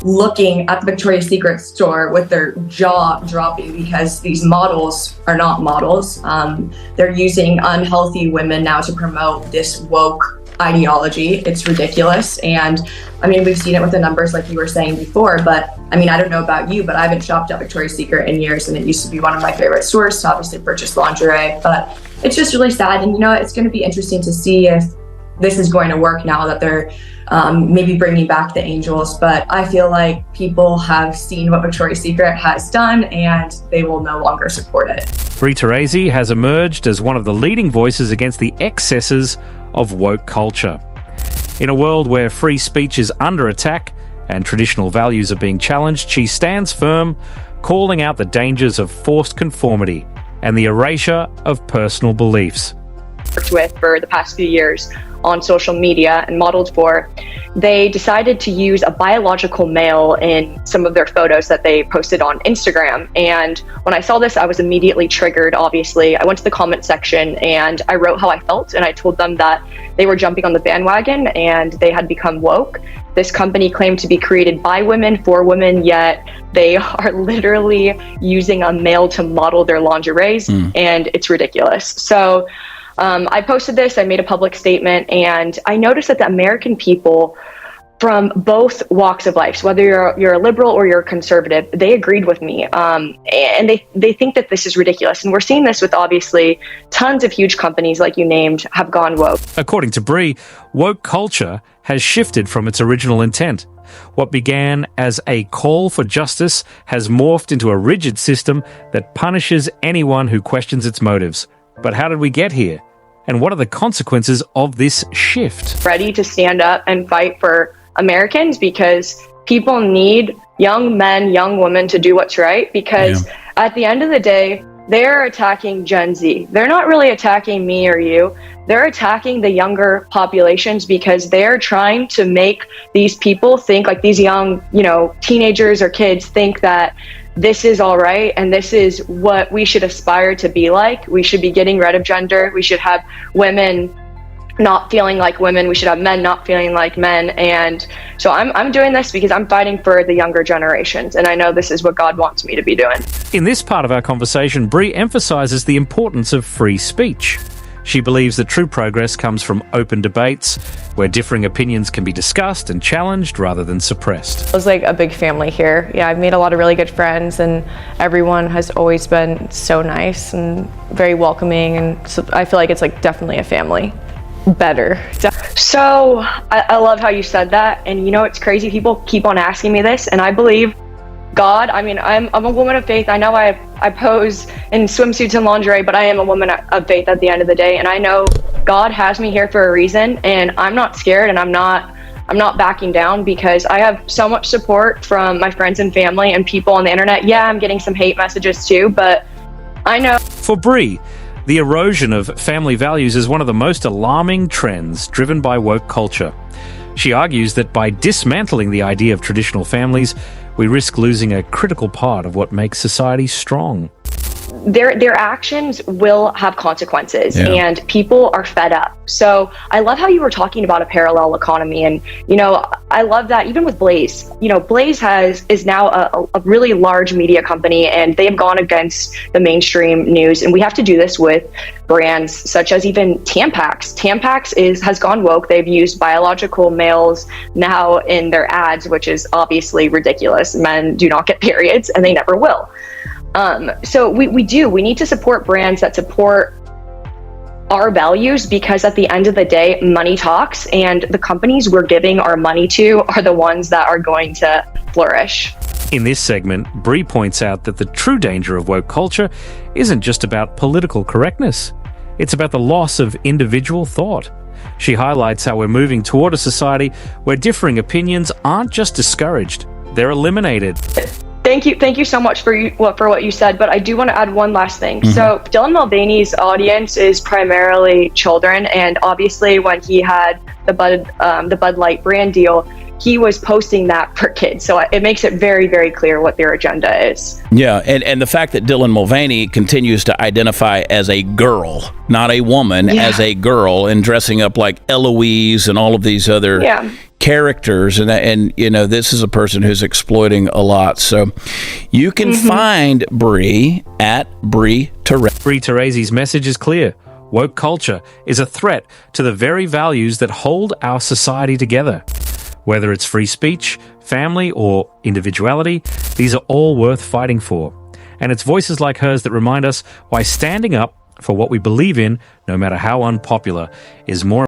looking at the Victoria's Secret store with their jaw dropping because these models are not models. They're using unhealthy women now to promote this woke ideology. It's ridiculous. And I mean, we've seen it with the numbers like you were saying before, but I mean, I don't know about you, but I haven't shopped at Victoria's Secret in years, and it used to be one of my favorite stores to obviously purchase lingerie, but it's just really sad. And it's going to be interesting to see if this is going to work now that they're maybe bringing back the angels, but I feel like people have seen what Victoria's Secret has done and they will no longer support it. Bri Teresi has emerged as one of the leading voices against the excesses of woke culture. In a world where free speech is under attack and traditional values are being challenged, she stands firm, calling out the dangers of forced conformity and the erasure of personal beliefs. Worked with for the past few years on social media and modeled for, they decided to use a biological male in some of their photos that they posted on Instagram. And when I saw this, I was immediately triggered, obviously. I went to the comment section and I wrote how I felt, and I told them that they were jumping on the bandwagon and they had become woke. This company claimed to be created by women for women, yet they are literally using a male to model their lingeries, and it's ridiculous. So I posted this, I made a public statement, and I noticed that the American people from both walks of life, so whether you're a liberal or you're a conservative, they agreed with me. And they think that this is ridiculous. And we're seeing this with obviously tons of huge companies like you named have gone woke. According to Bri, woke culture has shifted from its original intent. What began as a call for justice has morphed into a rigid system that punishes anyone who questions its motives. But how did we get here? And what are the consequences of this shift? Ready to stand up and fight for Americans, because people need young men, young women to do what's right, because at the end of the day, they're attacking Gen Z. They're not really attacking me or you. They're attacking the younger populations because they're trying to make these people think, like these young, teenagers or kids think that this is all right and this is what we should aspire to be like. We should be getting rid of gender. We should have women not feeling like women. We should have men not feeling like men. And so I'm doing this because I'm fighting for the younger generations. And I know this is what God wants me to be doing. In this part of our conversation, Bri emphasises the importance of free speech. She believes that true progress comes from open debates where differing opinions can be discussed and challenged rather than suppressed. It was like a big family here. Yeah, I've made a lot of really good friends, and everyone has always been so nice and very welcoming. And so I feel like it's like definitely a family. Better. So I love how you said that. And it's crazy. People keep on asking me this, and I believe God. I mean, I'm a woman of faith. I know I pose in swimsuits and lingerie, but I am a woman of faith at the end of the day. And I know God has me here for a reason, and I'm not scared, and I'm not backing down, because I have so much support from my friends and family and people on the internet. Yeah, I'm getting some hate messages too, but I know. For Bri, the erosion of family values is one of the most alarming trends driven by woke culture. She argues that by dismantling the idea of traditional families, we risk losing a critical part of what makes society strong. Their actions will have consequences, and people are fed up. So I love how you were talking about a parallel economy, and I love that even with Blaze. Blaze is now a really large media company, and they have gone against the mainstream news, and we have to do this with brands such as even Tampax. Tampax has gone woke. They've used biological males now in their ads, which is obviously ridiculous. Men do not get periods, and they never will. So we need to support brands that support our values, because at the end of the day, money talks, and the companies we're giving our money to are the ones that are going to flourish. In this segment, Bri points out that the true danger of woke culture isn't just about political correctness. It's about the loss of individual thought. She highlights how we're moving toward a society where differing opinions aren't just discouraged, they're eliminated. Thank you so much for what you said, but I do want to add one last thing. So Dylan Mulvaney's audience is primarily children, and obviously when he had the Bud Light brand deal, he was posting that for kids. So it makes it very, very clear what their agenda is. Yeah, and the fact that Dylan Mulvaney continues to identify as a girl, not a woman, as a girl, and dressing up like Eloise and all of these other characters, and you know, this is a person who's exploiting a lot. So you can find Bri at Bri Teresi. Bri Teresi's message is clear. Woke culture is a threat to the very values that hold our society together. Whether it's free speech, family, or individuality, these are all worth fighting for. And it's voices like hers that remind us why standing up for what we believe in, no matter how unpopular, is more